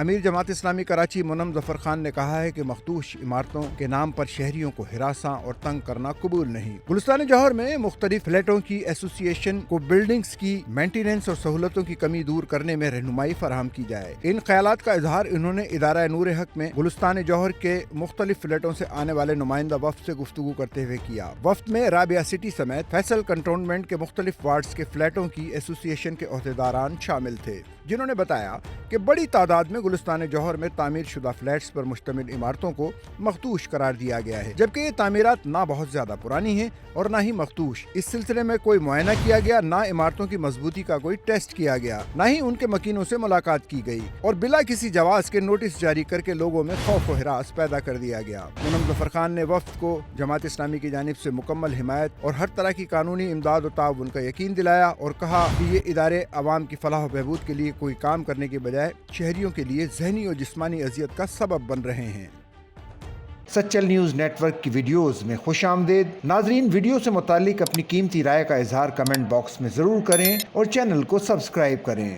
امیر جماعت اسلامی کراچی منم ظفر خان نے کہا ہے کہ مخدوش عمارتوں کے نام پر شہریوں کو ہراساں اور تنگ کرنا قبول نہیں۔ گلستان جوہر میں مختلف فلیٹوں کی ایسوسی ایشن کو بلڈنگز کی مینٹیننس اور سہولتوں کی کمی دور کرنے میں رہنمائی فراہم کی جائے۔ ان خیالات کا اظہار انہوں نے ادارہ نور حق میں گلستان جوہر کے مختلف فلیٹوں سے آنے والے نمائندہ وفد سے گفتگو کرتے ہوئے کیا۔ وفد میں رابعہ سٹی سمیت فیصل کنٹونمنٹ کے مختلف وارڈز کے فلیٹوں کی ایسوسی ایشن کے عہدیداران شامل تھے، جنہوں نے بتایا کہ بڑی تعداد میں گلستان جوہر میں تعمیر شدہ فلیٹس پر مشتمل عمارتوں کو مخدوش قرار دیا گیا ہے، جبکہ یہ تعمیرات نہ بہت زیادہ پرانی ہیں اور نہ ہی مخدوش۔ اس سلسلے میں کوئی معائنہ کیا گیا، نہ عمارتوں کی مضبوطی کا کوئی ٹیسٹ کیا گیا، نہ ہی ان کے مکینوں سے ملاقات کی گئی، اور بلا کسی جواز کے نوٹس جاری کر کے لوگوں میں خوف و ہراس پیدا کر دیا گیا۔ منم ظفر خان نے وفد کو جماعت اسلامی کی جانب سے مکمل حمایت اور ہر طرح کی قانونی امداد و تعاون کا یقین دلایا اور کہا کہ یہ ادارے عوام کی فلاح و بہبود کے لیے کوئی کام کرنے کے بجائے شہریوں کے لیے ذہنی اور جسمانی اذیت کا سبب بن رہے ہیں۔ سچل نیوز نیٹ ورک کی ویڈیوز میں خوش آمدید۔ ناظرین، ویڈیو سے متعلق اپنی قیمتی رائے کا اظہار کمنٹ باکس میں ضرور کریں اور چینل کو سبسکرائب کریں۔